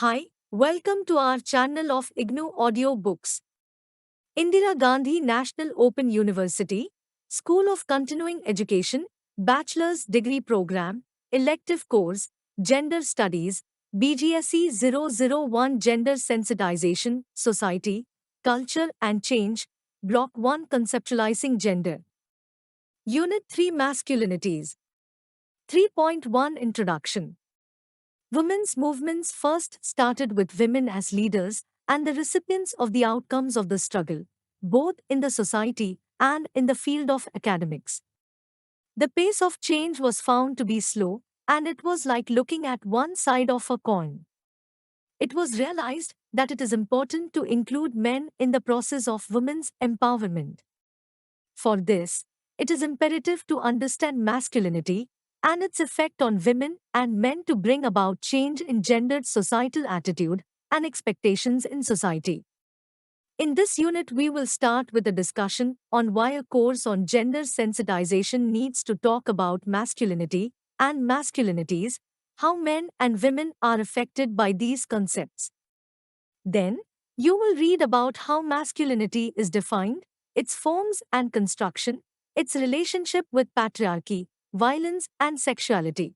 Hi, welcome to our channel of IGNOU Audio Books. Indira Gandhi National Open University, School of Continuing Education, Bachelor's Degree Program, Elective Course, Gender Studies, BGSE 001 Gender Sensitization, Society, Culture and Change, Block 1 Conceptualizing Gender. Unit 3 Masculinities. 3.1 Introduction. Women's movements first started with women as leaders and the recipients of the outcomes of the struggle, both in the society and in the field of academics. The pace of change was found to be slow, and it was like looking at one side of a coin. It was realized that it is important to include men in the process of women's empowerment. For this, it is imperative to understand masculinity and its effect on women and men to bring about change in gendered societal attitude and expectations in society. In this unit, we will start with a discussion on why a course on gender sensitization needs to talk about masculinity and masculinities, how men and women are affected by these concepts. Then, you will read about how masculinity is defined, its forms and construction, its relationship with patriarchy, violence, and sexuality.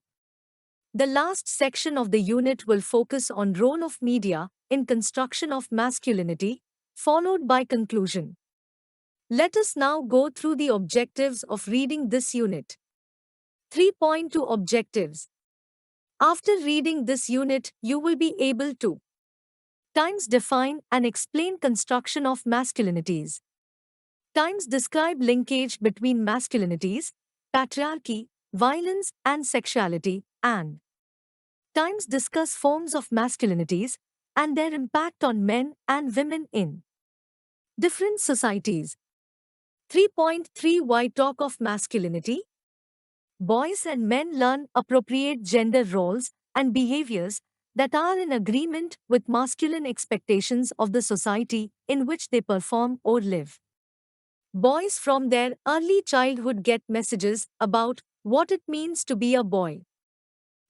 The last section of the unit will focus on role of media in construction of masculinity, followed by conclusion. Let us now go through the objectives of reading this unit. 3.2 Objectives. After reading this unit, you will be able to times define and explain construction of masculinities. Times describe linkage between masculinities, patriarchy, violence and sexuality, and times discuss forms of masculinities and their impact on men and women in different societies. 3.3 Why talk of masculinity? Boys and men learn appropriate gender roles and behaviors that are in agreement with masculine expectations of the society in which they perform or live. Boys from their early childhood get messages about what it means to be a boy.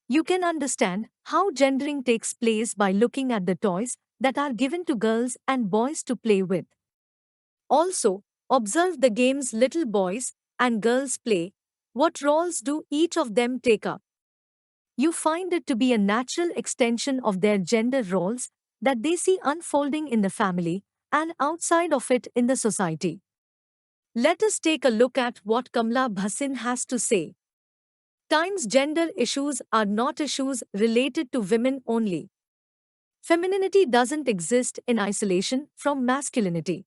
You can understand how gendering takes place by looking at the toys that are given to girls and boys to play with. Also, observe the games little boys and girls play. What roles do each of them take up? You find it to be a natural extension of their gender roles that they see unfolding in the family and outside of it in the society. Let us take a look at what Kamla Bhasin has to say. Times gender issues are not issues related to women only. Femininity doesn't exist in isolation from masculinity.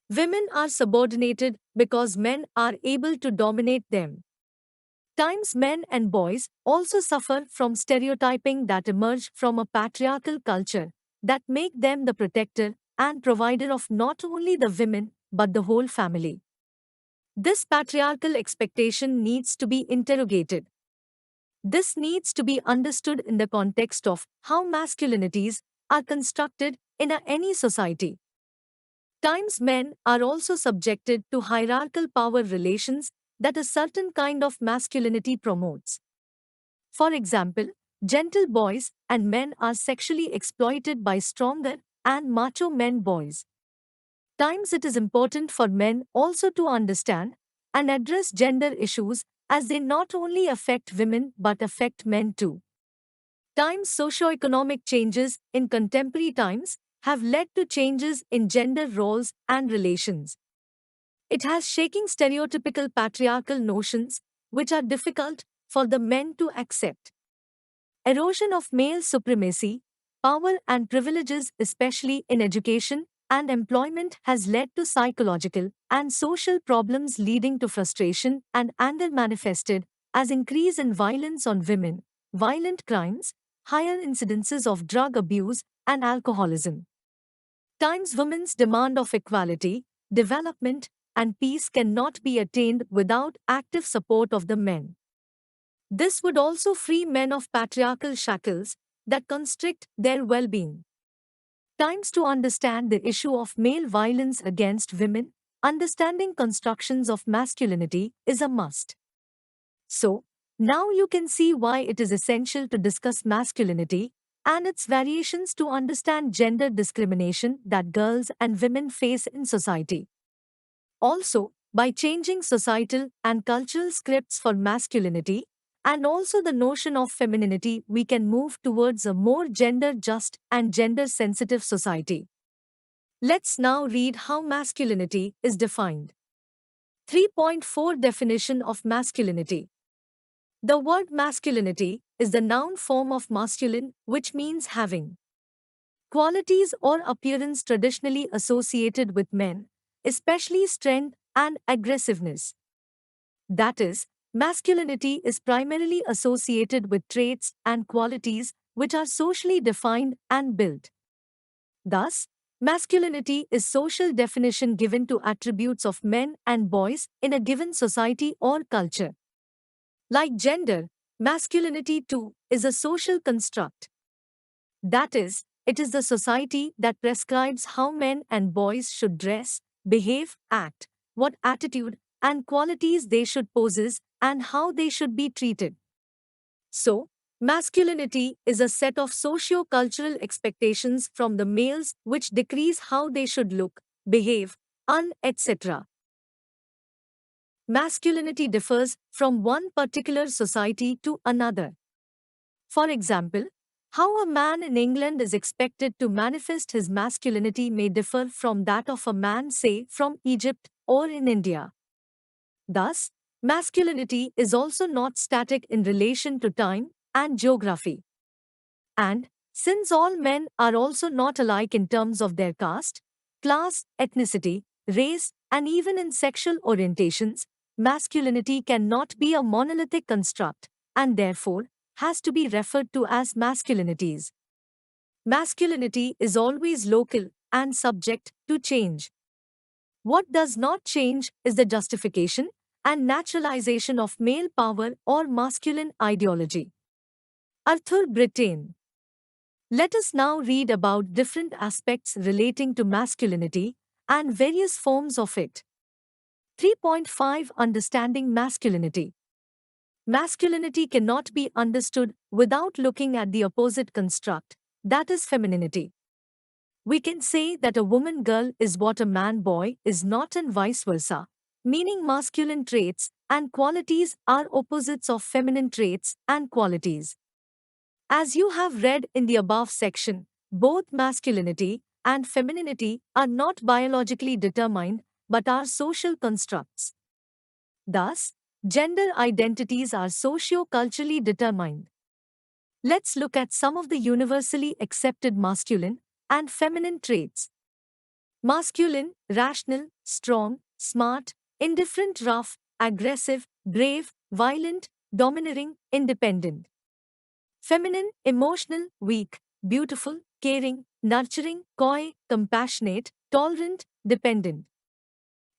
Women are subordinated because men are able to dominate them. Times men and boys also suffer from stereotyping that emerge from a patriarchal culture that make them the protector and provider of not only the women but the whole family. This patriarchal expectation needs to be interrogated. This needs to be understood in the context of how masculinities are constructed in any society. Times men are also subjected to hierarchical power relations that a certain kind of masculinity promotes. For example, gentle boys and men are sexually exploited by stronger and macho men boys. Times it is important for men also to understand and address gender issues as they not only affect women but affect men too. Times socio-economic changes in contemporary times have led to changes in gender roles and relations. It has shaking stereotypical patriarchal notions which are difficult for the men to accept. Erosion of male supremacy, power and privileges especially in education and employment has led to psychological and social problems leading to frustration and anger manifested as increase in violence on women, violent crimes, higher incidences of drug abuse and alcoholism. Times women's demand of equality, development, and peace cannot be attained without active support of the men. This would also free men of patriarchal shackles that constrict their well-being. Times to understand the issue of male violence against women, understanding constructions of masculinity is a must. So, now you can see why it is essential to discuss masculinity and its variations to understand gender discrimination that girls and women face in society. Also, by changing societal and cultural scripts for masculinity, and also the notion of femininity, we can move towards a more gender just and gender sensitive society. Let's now read how masculinity is defined. 3.4 Definition of masculinity. The word masculinity is the noun form of masculine, which means having qualities or appearance traditionally associated with men, especially strength and aggressiveness. That is, masculinity is primarily associated with traits and qualities which are socially defined and built. Thus, masculinity is social definition given to attributes of men and boys in a given society or culture. Like gender, masculinity too is a social construct. That is, it is the society that prescribes how men and boys should dress, behave, act, what attitude and qualities they should possess, and how they should be treated. So, masculinity is a set of socio-cultural expectations from the males which decrees how they should look, behave, etc. Masculinity differs from one particular society to another. For example, how a man in England is expected to manifest his masculinity may differ from that of a man, say, from Egypt or in India. Thus, masculinity is also not static in relation to time and geography. And, since all men are also not alike in terms of their caste, class, ethnicity, race, and even in sexual orientations, masculinity cannot be a monolithic construct, and therefore, has to be referred to as masculinities. Masculinity is always local and subject to change. What does not change is the justification and naturalization of male power or masculine ideology. Arthur Brittain. Let us now read about different aspects relating to masculinity and various forms of it. 3.5 Understanding masculinity. Masculinity cannot be understood without looking at the opposite construct, that is femininity. We can say that a woman girl is what a man boy is not and vice versa, meaning masculine traits and qualities are opposites of feminine traits and qualities. As you have read in the above section, both masculinity and femininity are not biologically determined but are social constructs. Thus, gender identities are socio-culturally determined. Let's look at some of the universally accepted masculine and feminine traits. Masculine, rational, strong, smart, indifferent, rough, aggressive, brave, violent, domineering, independent. Feminine, emotional, weak, beautiful, caring, nurturing, coy, compassionate, tolerant, dependent.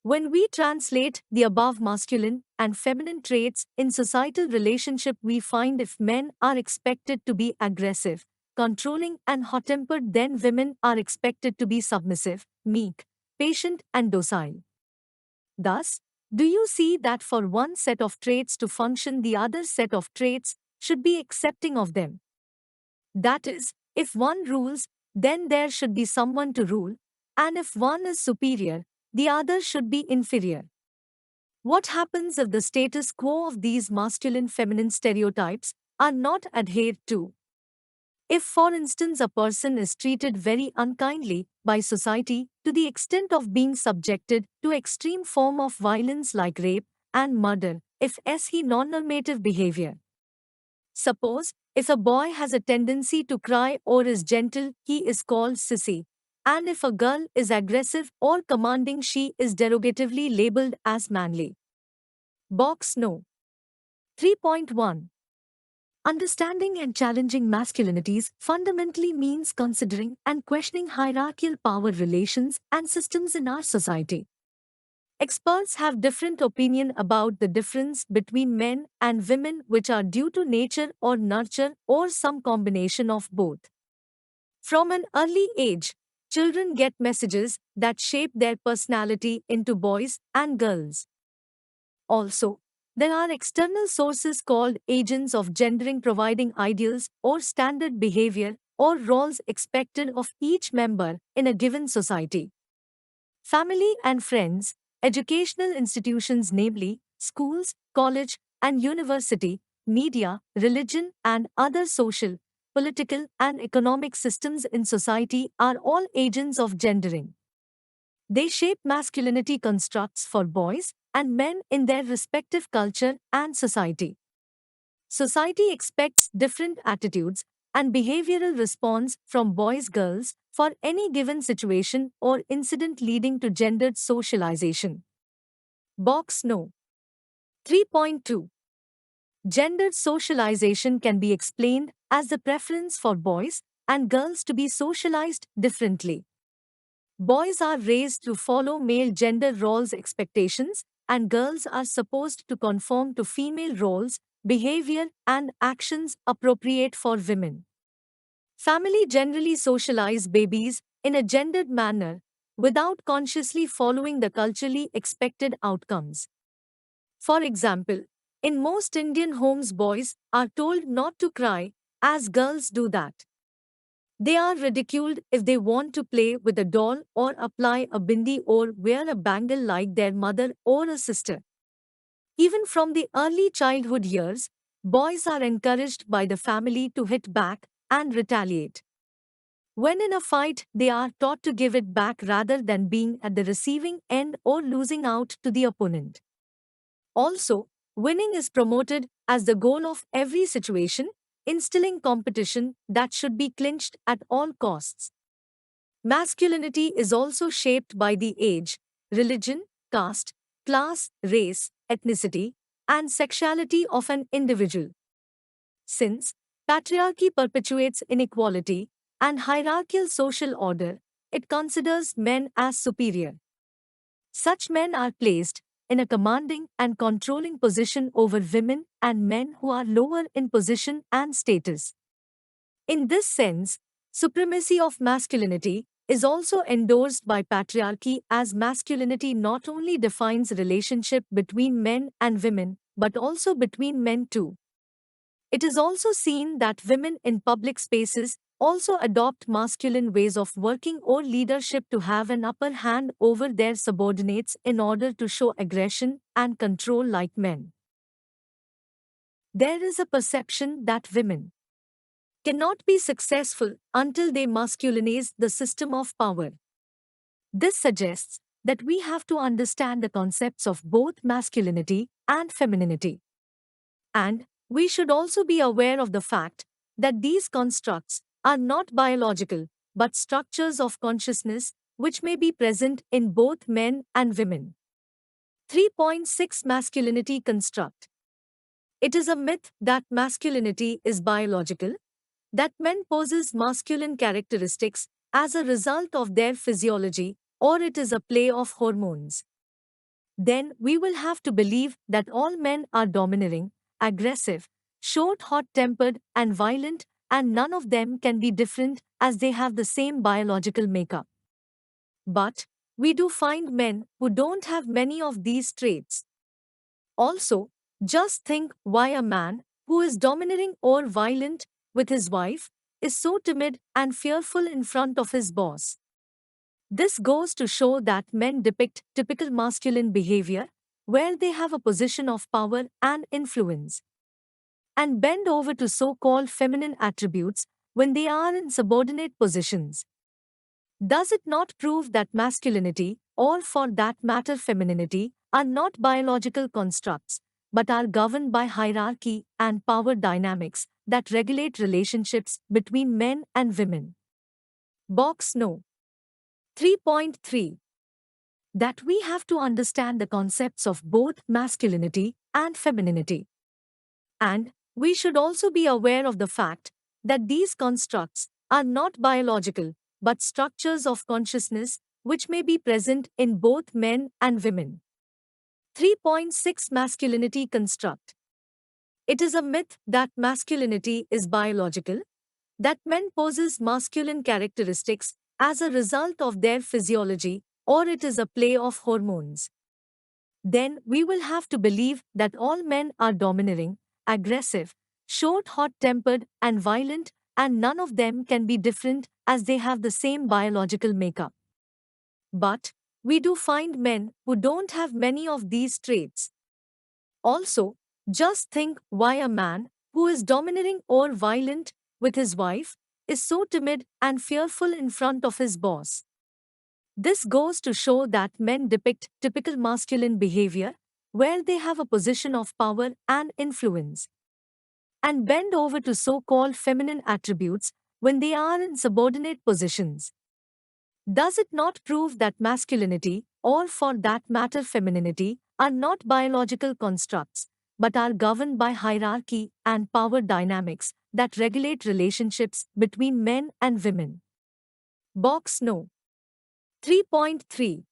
When we translate the above masculine and feminine traits in societal relationship, we find if men are expected to be aggressive, controlling and hot-tempered, then women are expected to be submissive, meek, patient and docile. Thus, do you see that for one set of traits to function, the other set of traits should be accepting of them? That is, if one rules, then there should be someone to rule, and if one is superior, the other should be inferior. What happens if the status quo of these masculine-feminine stereotypes are not adhered to? If, for instance, a person is treated very unkindly by society to the extent of being subjected to extreme form of violence like rape and murder, if he non-normative behavior. Suppose, if a boy has a tendency to cry or is gentle, he is called sissy. And if a girl is aggressive or commanding, she is derogatively labeled as manly. Box No. 3.1 Understanding and challenging masculinities fundamentally means considering and questioning hierarchical power relations and systems in our society. Experts have different opinion about the difference between men and women, which are due to nature or nurture or some combination of both. From an early age, children get messages that shape their personality into boys and girls. Also, there are external sources called agents of gendering providing ideals or standard behavior or roles expected of each member in a given society. Family and friends, educational institutions namely schools, college and university, media, religion and other social, political and economic systems in society are all agents of gendering. They shape masculinity constructs for boys and men in their respective culture and society. Society expects different attitudes and behavioral response from boys girls for any given situation or incident leading to gendered socialization. Box No. 3.2. Gendered socialization can be explained as the preference for boys and girls to be socialized differently. Boys are raised to follow male gender roles expectations, and girls are supposed to conform to female roles, behavior, and actions appropriate for women. Family generally socialize babies in a gendered manner without consciously following the culturally expected outcomes. For example, in most Indian homes, boys are told not to cry, as girls do that. They are ridiculed if they want to play with a doll or apply a bindi or wear a bangle like their mother or a sister. Even from the early childhood years, boys are encouraged by the family to hit back and retaliate. When in a fight, they are taught to give it back rather than being at the receiving end or losing out to the opponent. Also, winning is promoted as the goal of every situation, instilling competition that should be clinched at all costs. Masculinity is also shaped by the age, religion, caste, class, race, ethnicity, and sexuality of an individual. Since patriarchy perpetuates inequality and hierarchical social order, it considers men as superior. Such men are placed in a commanding and controlling position over women and men who are lower in position and status. In this sense, supremacy of masculinity is also endorsed by patriarchy, as masculinity not only defines relationship between men and women but also between men too. It is also seen that women in public spaces also adopt masculine ways of working or leadership to have an upper hand over their subordinates in order to show aggression and control like men. There is a perception that women cannot be successful until they masculinize the system of power. This suggests that we have to understand the concepts of both masculinity and femininity. And we should also be aware of the fact that these constructs are not biological, but structures of consciousness which may be present in both men and women. 3.6 Masculinity Construct. It is a myth that masculinity is biological, that men possess masculine characteristics as a result of their physiology, or it is a play of hormones. Then we will have to believe that all men are domineering, aggressive, short, hot-tempered, and violent, and none of them can be different as they have the same biological makeup. But we do find men who don't have many of these traits. Also, just think why a man who is domineering or violent with his wife is so timid and fearful in front of his boss. This goes to show that men depict typical masculine behavior, where they have a position of power and influence, and bend over to so-called feminine attributes when they are in subordinate positions. Does it not prove that masculinity, or for that matter femininity, are not biological constructs, but are governed by hierarchy and power dynamics that regulate relationships between men and women? Box No. 3.3. That we have to understand the concepts of both masculinity and femininity. And we should also be aware of the fact that these constructs are not biological, but structures of consciousness which may be present in both men and women. 3.6 Masculinity Construct. It is a myth that masculinity is biological, that men possess masculine characteristics as a result of their physiology, or it is a play of hormones. Then we will have to believe that all men are domineering, aggressive, short, hot-tempered, and violent, and none of them can be different as they have the same biological makeup. But we do find men who don't have many of these traits. Also, just think why a man who is domineering or violent with his wife is so timid and fearful in front of his boss. This goes to show that men depict typical masculine behavior where they have a position of power and influence and bend over to so called feminine attributes when they are in subordinate positions. Does it not prove that masculinity, or for that matter femininity, are not biological constructs, but are governed by hierarchy and power dynamics that regulate relationships between men and women? Box No. 3.3.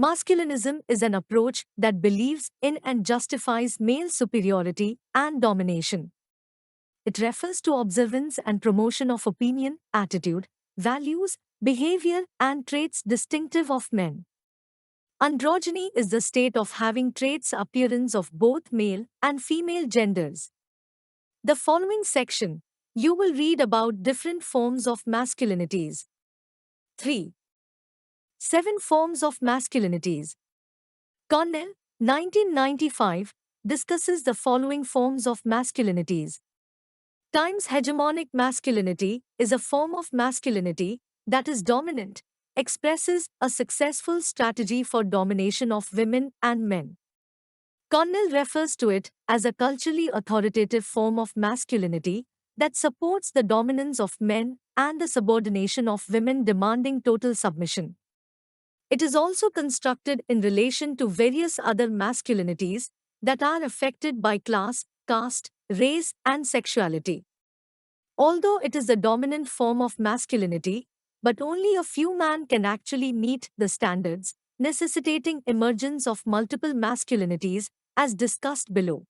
Masculinism is an approach that believes in and justifies male superiority and domination. It refers to observance and promotion of opinion, attitude, values, behavior, and traits distinctive of men. Androgyny is the state of having traits appearance of both male and female genders. The following section, you will read about different forms of masculinities. 3. 7 forms of masculinities. Cornell, 1995, discusses the following forms of masculinities. Times hegemonic masculinity is a form of masculinity that is dominant, expresses a successful strategy for domination of women and men. Cornell refers to it as a culturally authoritative form of masculinity that supports the dominance of men and the subordination of women demanding total submission. It is also constructed in relation to various other masculinities that are affected by class, caste, race, and sexuality. Although it is the dominant form of masculinity, but only a few men can actually meet the standards, necessitating emergence of multiple masculinities, as discussed below.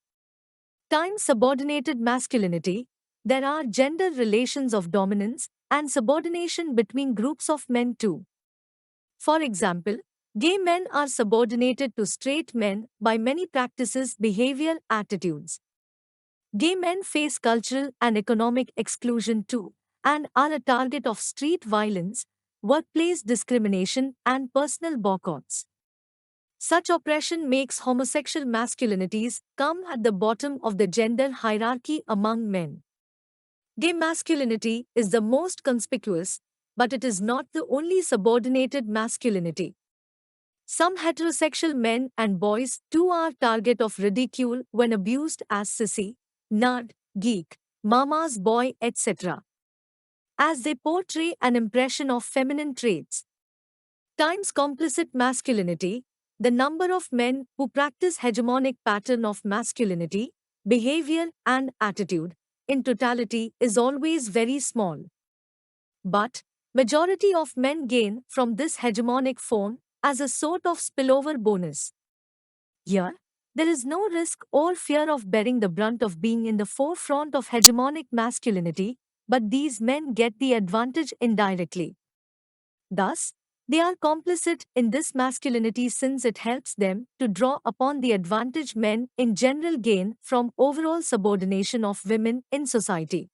Times subordinated masculinity. There are gender relations of dominance and subordination between groups of men too. For example, gay men are subordinated to straight men by many practices, behavior, attitudes. Gay men face cultural and economic exclusion too, and are a target of street violence, workplace discrimination, and personal boycotts. Such oppression makes homosexual masculinities come at the bottom of the gender hierarchy among men. Gay masculinity is the most conspicuous, but it is not the only subordinated masculinity. Some heterosexual men and boys too are target of ridicule when abused as sissy, nerd, geek, mama's boy, etc., as they portray an impression of feminine traits. Times complicit masculinity. The number of men who practice hegemonic pattern of masculinity, behavior, and attitude in totality is always very small. But majority of men gain from this hegemonic form as a sort of spillover bonus. Here, there is no risk or fear of bearing the brunt of being in the forefront of hegemonic masculinity, but these men get the advantage indirectly. Thus, they are complicit in this masculinity since it helps them to draw upon the advantage men in general gain from overall subordination of women in society.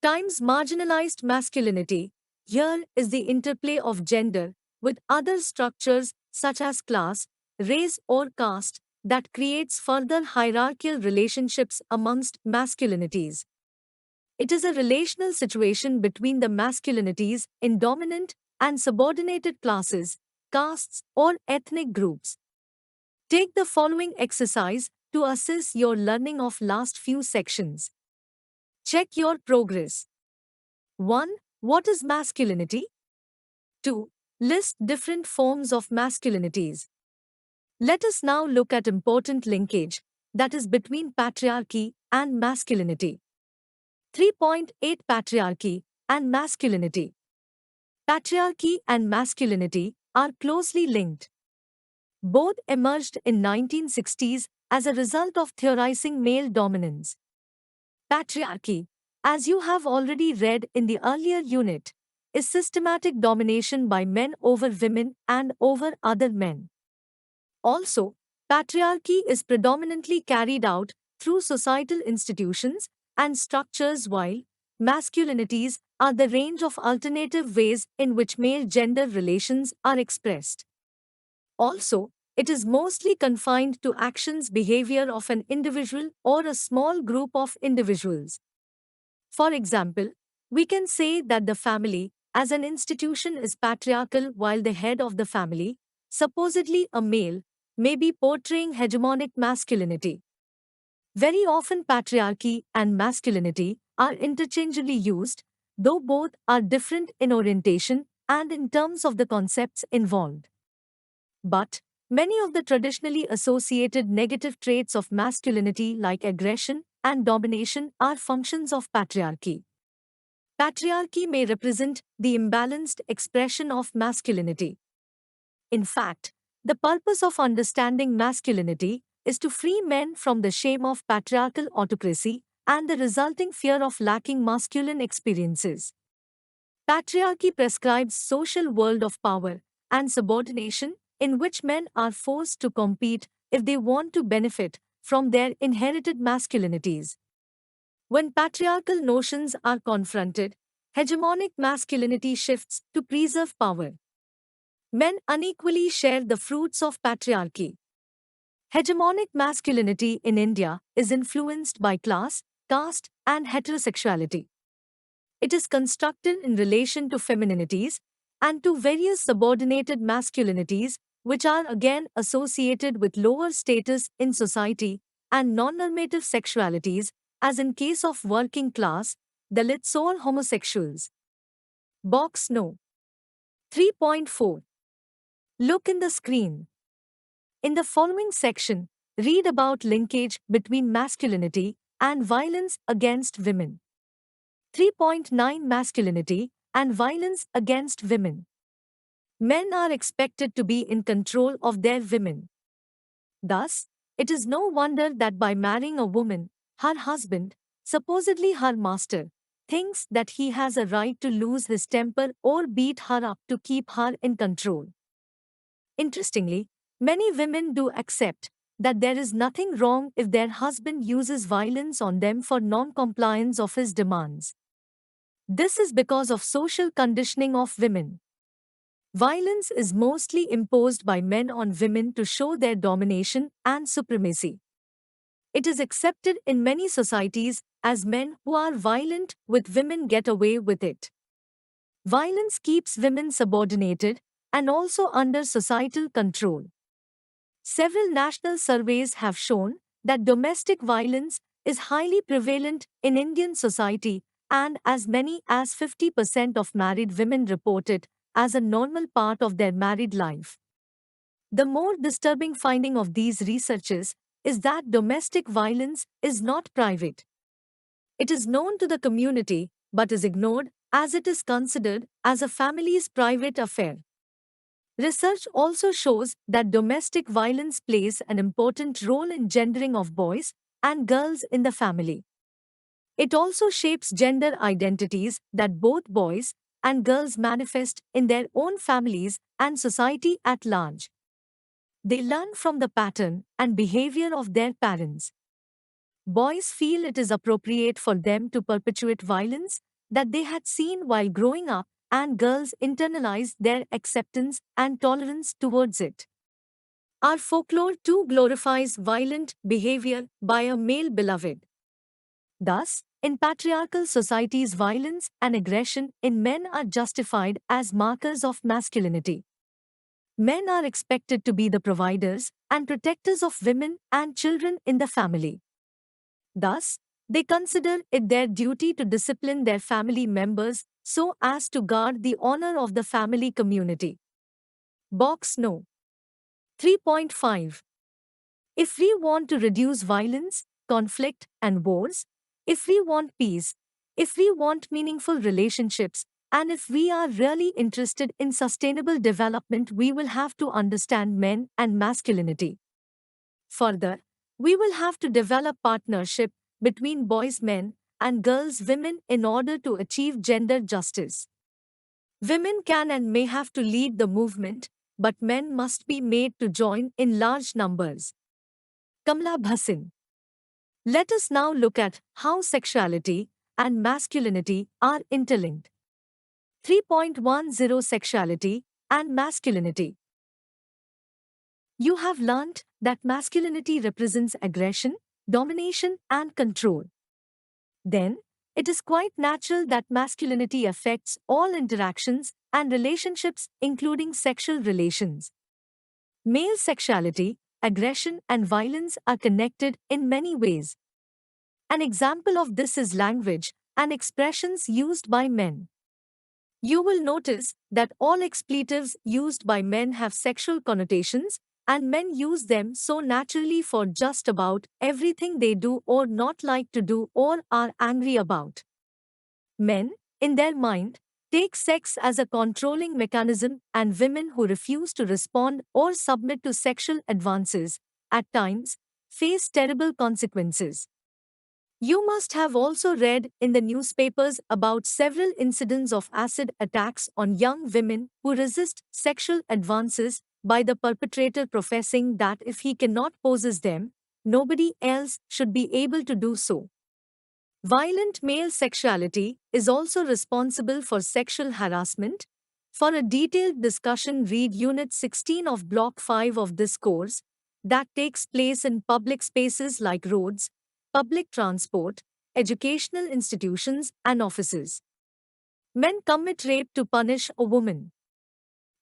Times marginalized masculinity. Here is the interplay of gender with other structures such as class, race, or caste that creates further hierarchical relationships amongst masculinities. It is a relational situation between the masculinities in dominant and subordinated classes, castes, or ethnic groups. Take the following exercise to assess your learning of last few sections. Check your progress. 1. What is masculinity? 2. List different forms of masculinities. Let us now look at important linkage, that is between patriarchy and masculinity. 3.8 Patriarchy and masculinity. Patriarchy and masculinity are closely linked. Both emerged in 1960s as a result of theorizing male dominance. Patriarchy, as you have already read in the earlier unit, is systematic domination by men over women and over other men. Also, patriarchy is predominantly carried out through societal institutions and structures, while masculinities are the range of alternative ways in which male gender relations are expressed. Also, it is mostly confined to actions behavior of an individual or a small group of individuals. For example, we can say that the family, as an institution, is patriarchal while the head of the family, supposedly a male, may be portraying hegemonic masculinity. Very often, patriarchy and masculinity are interchangeably used, though both are different in orientation and in terms of the concepts involved. But many of the traditionally associated negative traits of masculinity, like aggression and domination, are functions of patriarchy. Patriarchy may represent the imbalanced expression of masculinity. In fact, the purpose of understanding masculinity is to free men from the shame of patriarchal autocracy and the resulting fear of lacking masculine experiences. Patriarchy prescribes social world of power and subordination in which men are forced to compete if they want to benefit from their inherited masculinities. When patriarchal notions are confronted, hegemonic masculinity shifts to preserve power. Men unequally share the fruits of patriarchy. Hegemonic masculinity in India is influenced by class, caste, and heterosexuality. It is constructed in relation to femininities and to various subordinated masculinities, which are again associated with lower status in society, and non-normative sexualities, as in case of working class, Dalits or homosexuals. Box No. 3.4. Look in the screen. In the following section, read about linkage between masculinity and violence against women. 3.9 Masculinity and violence against women. Men are expected to be in control of their women. Thus, it is no wonder that by marrying a woman, her husband, supposedly her master, thinks that he has a right to lose his temper or beat her up to keep her in control. Interestingly, many women do accept that there is nothing wrong if their husband uses violence on them for non-compliance of his demands. This is because of social conditioning of women. Violence is mostly imposed by men on women to show their domination and supremacy. It is accepted in many societies as men who are violent with women get away with it. Violence keeps women subordinated and also under societal control. Several national surveys have shown that domestic violence is highly prevalent in Indian society, and as many as 50% of married women report it as a normal part of their married life. The more disturbing finding of these researches is that domestic violence is not private. It is known to the community but is ignored as it is considered as a family's private affair. Research also shows that domestic violence plays an important role in gendering of boys and girls in the family. It also shapes gender identities that both boys and girls manifest in their own families and society at large. They learn from the pattern and behavior of their parents. Boys feel it is appropriate for them to perpetuate violence that they had seen while growing up, and girls internalize their acceptance and tolerance towards it. Our folklore too glorifies violent behavior by a male beloved. Thus, in patriarchal societies, violence and aggression in men are justified as markers of masculinity. Men are expected to be the providers and protectors of women and children in the family. Thus, they consider it their duty to discipline their family members so as to guard the honor of the family community. Box No. 3.5. If we want to reduce violence, conflict, and wars, if we want peace, if we want meaningful relationships, and if we are really interested in sustainable development, we will have to understand men and masculinity. Further, we will have to develop partnership between boys men and girls women in order to achieve gender justice. Women can and may have to lead the movement, but men must be made to join in large numbers. Kamla Bhasin. Let us now look at how sexuality and masculinity are interlinked. 3.10 Sexuality and masculinity. You have learnt that masculinity represents aggression, domination, and control. Then, it is quite natural that masculinity affects all interactions and relationships, including sexual relations. Male sexuality, aggression, and violence are connected in many ways. An example of this is language and expressions used by men. You will notice that all expletives used by men have sexual connotations, and men use them so naturally for just about everything they do or not like to do or are angry about. Men, in their mind, take sex as a controlling mechanism, and women who refuse to respond or submit to sexual advances, at times, face terrible consequences. You must have also read in the newspapers about several incidents of acid attacks on young women who resist sexual advances by the perpetrator professing that if he cannot possess them, nobody else should be able to do so. Violent male sexuality is also responsible for sexual harassment. For a detailed discussion, read Unit 16 of Block 5 of this course, that takes place in public spaces like roads, public transport, educational institutions, and offices. Men commit rape to punish a woman.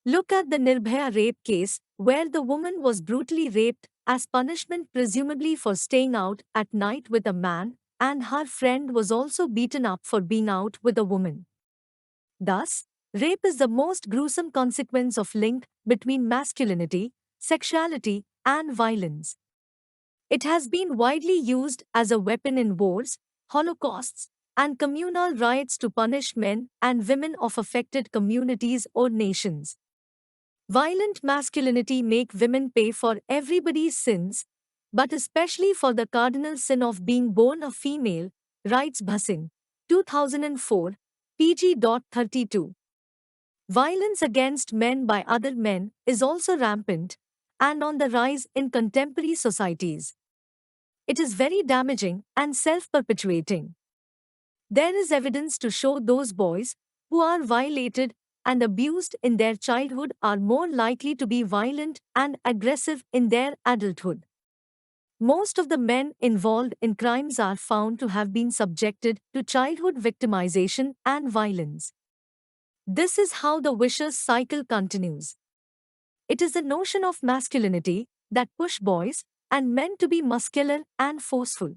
Look at the Nirbhaya rape case, where the woman was brutally raped as punishment, presumably for staying out at night with a man, and her friend was also beaten up for being out with a woman. Thus, rape is the most gruesome consequence of link between masculinity, sexuality, and violence. It has been widely used as a weapon in wars, holocausts, and communal riots to punish men and women of affected communities or nations. Violent masculinity make women pay for everybody's sins, but especially for the cardinal sin of being born a female, writes Bhasin, 2004, pg. 32. Violence against men by other men is also rampant and on the rise in contemporary societies. It is very damaging and self-perpetuating. There is evidence to show those boys who are violated and abused in their childhood are more likely to be violent and aggressive in their adulthood. Most of the men involved in crimes are found to have been subjected to childhood victimization and violence. This is how the vicious cycle continues. It is the notion of masculinity that push boys and men to be muscular and forceful.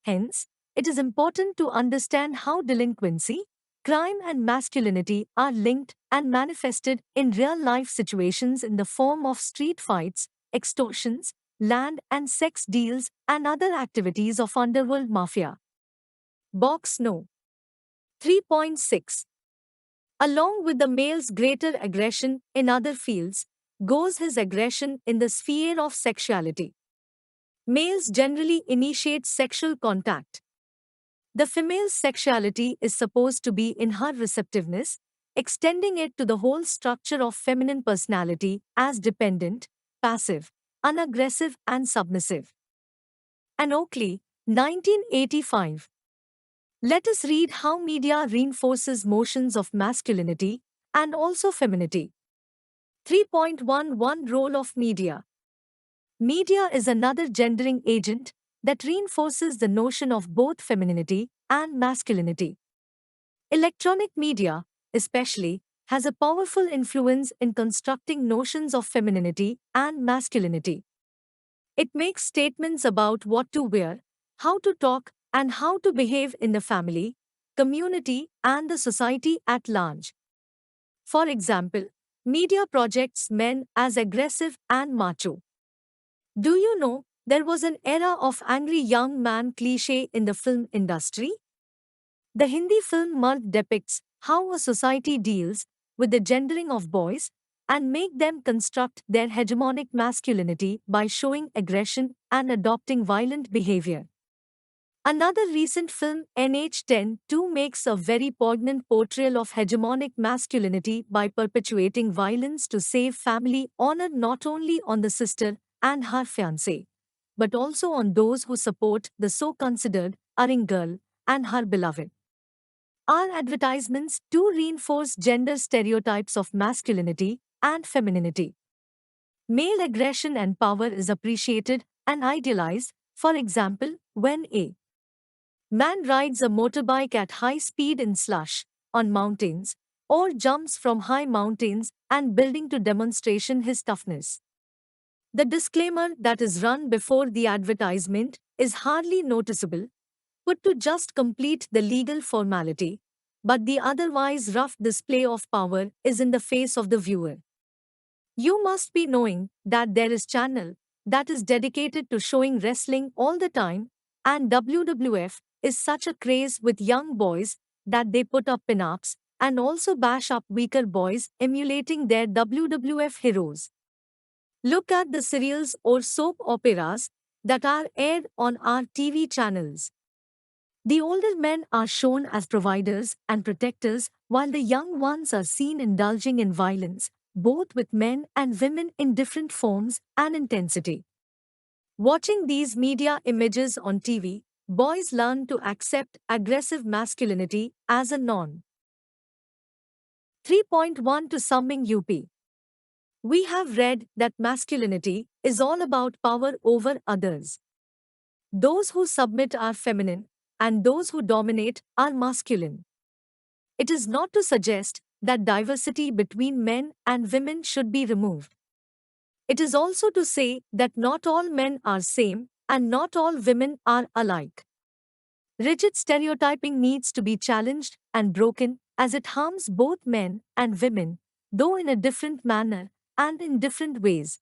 Hence, it is important to understand how delinquency, crime, and masculinity are linked and manifested in real-life situations in the form of street fights, extortions, land and sex deals, and other activities of underworld mafia. Box No. 3.6. Along with the male's greater aggression in other fields, goes his aggression in the sphere of sexuality. Males generally initiate sexual contact. The female's sexuality is supposed to be in her receptiveness, extending it to the whole structure of feminine personality as dependent, passive, unaggressive, and submissive. And Oakley, 1985. Let us read how media reinforces notions of masculinity and also femininity. 3.11 Role of media. Media is another gendering agent that reinforces the notion of both femininity and masculinity. Electronic media, especially, has a powerful influence in constructing notions of femininity and masculinity. It makes statements about what to wear, how to talk, and how to behave in the family, community, and the society at large. For example, media projects men as aggressive and macho. Do you know there was an era of angry young man cliché in the film industry? The Hindi film Mard depicts how a society deals with the gendering of boys and make them construct their hegemonic masculinity by showing aggression and adopting violent behavior. Another recent film, NH10 2, makes a very poignant portrayal of hegemonic masculinity by perpetuating violence to save family honor not only on the sister and her fiancé, but also on those who support the so-considered erring girl and her beloved. Our advertisements do reinforce gender stereotypes of masculinity and femininity. Male aggression and power is appreciated and idealized, for example, when a man rides a motorbike at high speed in slush, on mountains, or jumps from high mountains and building to demonstration his toughness. The disclaimer that is run before the advertisement is hardly noticeable, put to just complete the legal formality, but the otherwise rough display of power is in the face of the viewer. You must be knowing that there is channel that is dedicated to showing wrestling all the time, and WWF is such a craze with young boys that they put up pin-ups and also bash up weaker boys emulating their WWF heroes. Look at the serials or soap operas that are aired on our TV channels. The older men are shown as providers and protectors, while the young ones are seen indulging in violence, both with men and women in different forms and intensity. Watching these media images on TV, boys learn to accept aggressive masculinity as a norm. 3.1 To Summing UP. We have read that masculinity is all about power over others. Those who submit are feminine, and those who dominate are masculine. It is not to suggest that diversity between men and women should be removed. It is also to say that not all men are same and not all women are alike. Rigid stereotyping needs to be challenged and broken as it harms both men and women, though in a different manner and in different ways.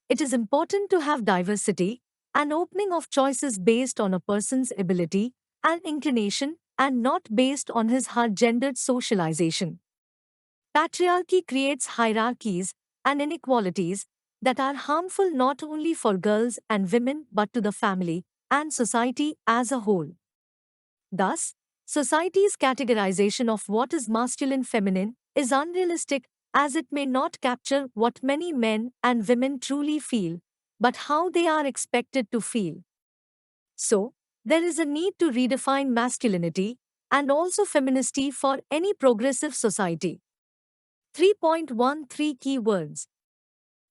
It is important to have diversity, an opening of choices based on a person's ability and inclination and not based on his/her gendered socialization. Patriarchy creates hierarchies and inequalities that are harmful not only for girls and women but to the family and society as a whole. Thus, society's categorization of what is masculine-feminine is unrealistic as it may not capture what many men and women truly feel, but how they are expected to feel. So, there is a need to redefine masculinity and also femininity for any progressive society. 3.13 Keywords.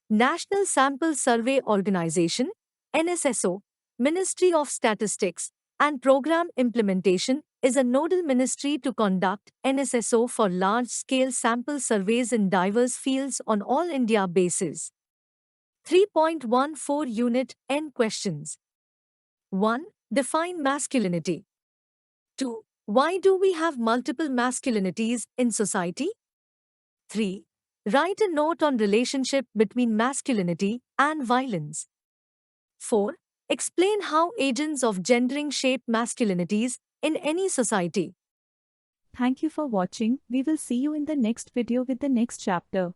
National Sample Survey Organization, NSSO, Ministry of Statistics and Program Implementation is a nodal ministry to conduct NSSO for large-scale sample surveys in diverse fields on all India basis. 3.14 Unit N Questions. 1. Define masculinity. 2. Why do we have multiple masculinities in society? 3. Write a note on relationship between masculinity and violence. 4. Explain how agents of gendering shape masculinities in any society. Thank you for watching. We will see you in the next video with the next chapter.